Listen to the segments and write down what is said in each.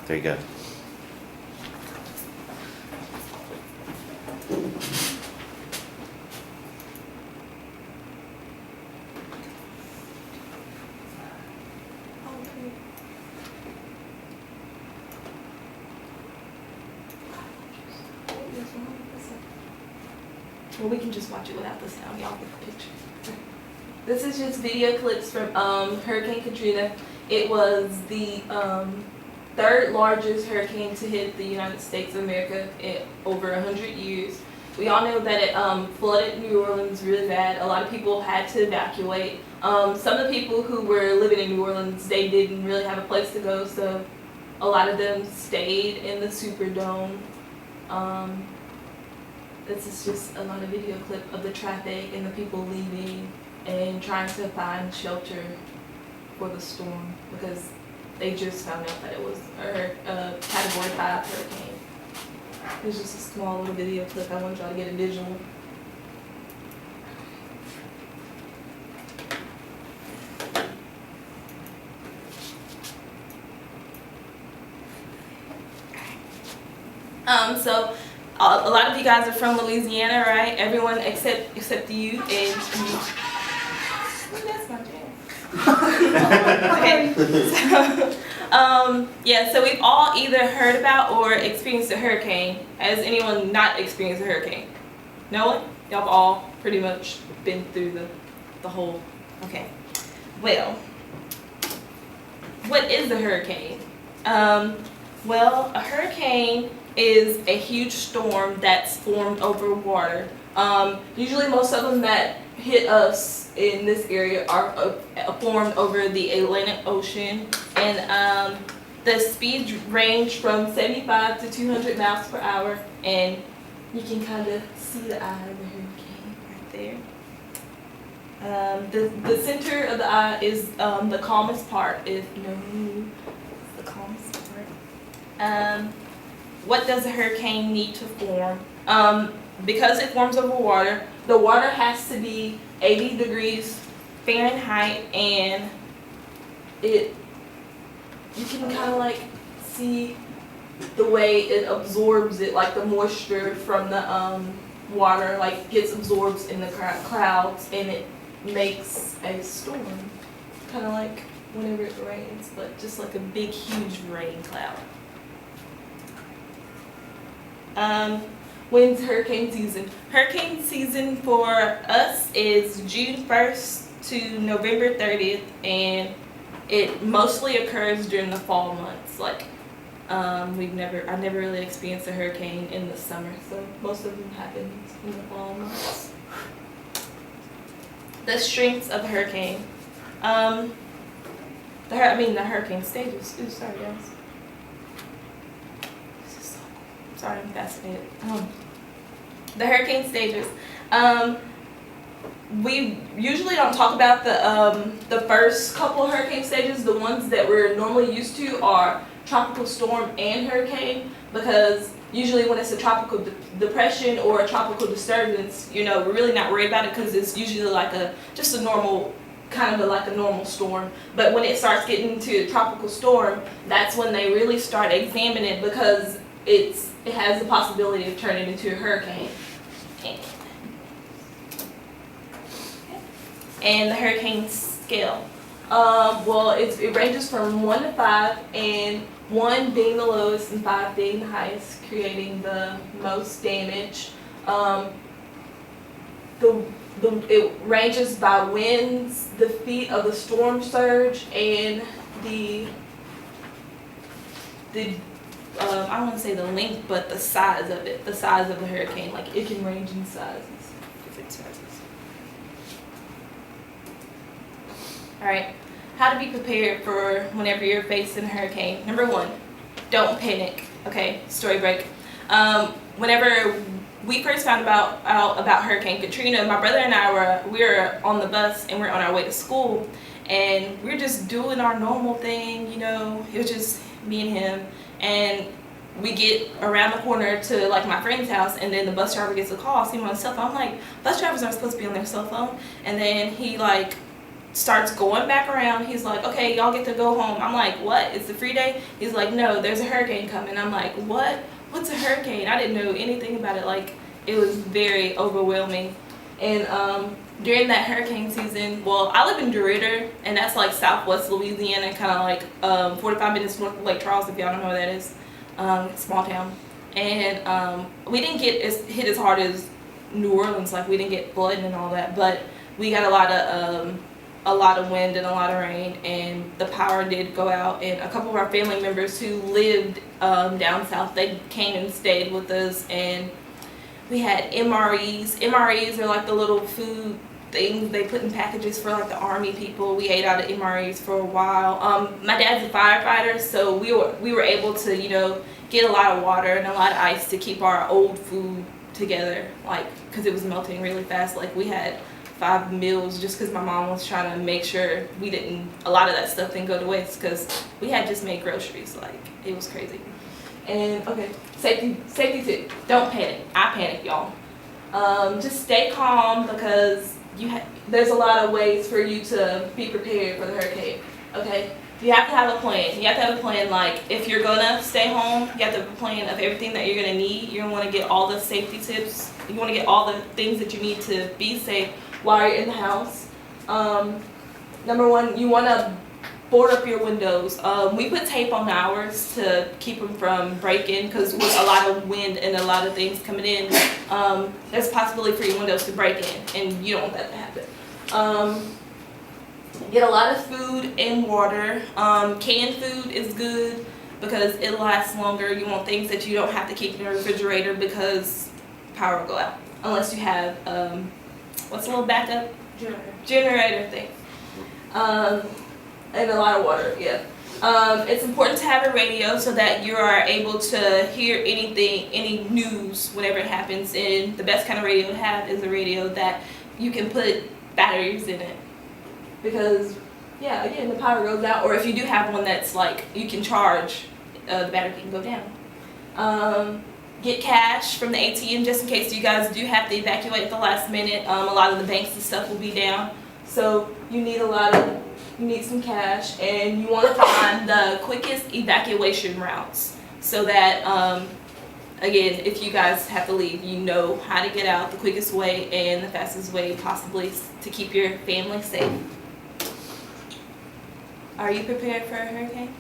there you go. Well, we can just watch it without the sound. Y'all get the picture. This is just video clips from Hurricane Katrina. It was the third largest hurricane to hit the United States of America in over 100 years. We all know that it flooded New Orleans really bad. A lot of people had to evacuate. Some of the people who were living in New Orleans, they didn't really have a place to go, so a lot of them stayed in the Superdome. This is just a lot of video clip of the traffic and the people leaving and trying to find shelter for the storm because they just found out that it was a Category 5 hurricane. It was just a small little video clip. I wanted y'all to get a visual. So a lot of you guys are from Louisiana, right? Everyone except you and you. That's my jam. Okay. So, yeah, so we've all either heard about or experienced a hurricane. Has anyone not experienced a hurricane? No one? Y'all have all pretty much been through the whole. Okay. Well, what is a hurricane? Well, a hurricane is a huge storm that's formed over water. Usually most of them that hit us in this area are formed over the Atlantic Ocean, and the speeds range from 75 to 200 miles per hour, and you can kind of see the eye of the hurricane right there. The center of the eye is the calmest part, if you know the calmest part. What does a hurricane need to form? Because it forms over water, the water has to be 80 degrees Fahrenheit, and you can kind of like see the way it absorbs it, like the moisture from the water like gets absorbed in the clouds, and it makes a storm, kind of like whenever it rains, but just like a big huge rain cloud. When's hurricane season? Hurricane season for us is June 1st to November 30th, and it mostly occurs during the fall months. Like, I never really experienced a hurricane in the summer, so most of them happen in the fall months. The strengths of a hurricane. The hurricane stages. Ooh, sorry guys. Sorry, I'm fascinated. The hurricane stages. We usually don't talk about the first couple hurricane stages. The ones that we're normally used to are tropical storm and hurricane, because usually when it's a tropical depression or a tropical disturbance, we're really not worried about it because it's usually like just a normal, kind of like a normal storm. But when it starts getting to a tropical storm, that's when they really start examining it, because it has the possibility of turning into a hurricane. And the hurricane scale. Well, it ranges from 1 to 5, and 1 being the lowest and 5 being the highest, creating the most damage. It ranges by winds, the feet of the storm surge, and I don't want to say the length, but the size of it, the size of the hurricane. Like, it can range in sizes, different sizes. Alright, how to be prepared for whenever you're facing a hurricane. Number 1, don't panic. Okay, story break. Whenever we first found out about Hurricane Katrina, my brother and I we were on the bus and we're on our way to school, and we're just doing our normal thing, it was just me and him. And we get around the corner to like my friend's house, and then the bus driver gets a call, I see him on his cell phone. I'm like, bus drivers aren't supposed to be on their cell phone. And then he like starts going back around. He's like, okay, y'all get to go home. I'm like, what? It's a free day? He's like, no, there's a hurricane coming. I'm like, what? What's a hurricane? I didn't know anything about it. Like, it was very overwhelming. And during that hurricane season, well, I live in DeRidder, and that's like southwest Louisiana, kind of like 45 minutes north of Lake Charles, if y'all don't know where that is. Small town. And we didn't get hit as hard as New Orleans, like we didn't get flooding and all that, but we got a lot of wind and a lot of rain, and the power did go out. And a couple of our family members who lived down south, they came and stayed with us, and we had MREs. MREs are like the little food things they put in packages for like the army people. We ate out of MREs for a while. My dad's a firefighter, so we were able to, you know, get a lot of water and a lot of ice to keep our old food together, like, because it was melting really fast. Like, we had 5 meals just because my mom was trying to make sure a lot of that stuff didn't go to waste, because we had just made groceries. Like, it was crazy. And okay, safety tip, don't panic. I panic, y'all. Just stay calm, because there's a lot of ways for you to be prepared for the hurricane. Okay, you have to have a plan. You have to have a plan, like, if you're gonna stay home, you have to have a plan of everything that you're gonna need. You're gonna want to get all the safety tips. You want to get all the things that you need to be safe while you're in the house. Number one, you want to board up your windows. We put tape on ours to keep them from breaking, because with a lot of wind and a lot of things coming in, there's a possibility for your windows to break in, and you don't want that to happen. Get a lot of food and water. Canned food is good because it lasts longer. You want things that you don't have to keep in the refrigerator because power will go out, unless you have what's the little backup generator thing. And a lot of water, yeah. It's important to have a radio so that you are able to hear any news whenever it happens. And the best kind of radio to have is a radio that you can put batteries in it, because yeah, again, the power goes out. Or if you do have one that's like you can charge, the battery can go down. Get cash from the ATM just in case you guys do have to evacuate at the last minute. A lot of the banks and stuff will be down, so you need some cash, and you want to find the quickest evacuation routes so that again, if you guys have to leave, you know how to get out the quickest way and the fastest way possibly to keep your family safe. Are you prepared for a hurricane?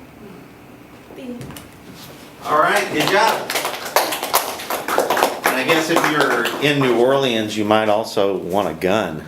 All right, good job. And I guess if you're in New Orleans, you might also want a gun.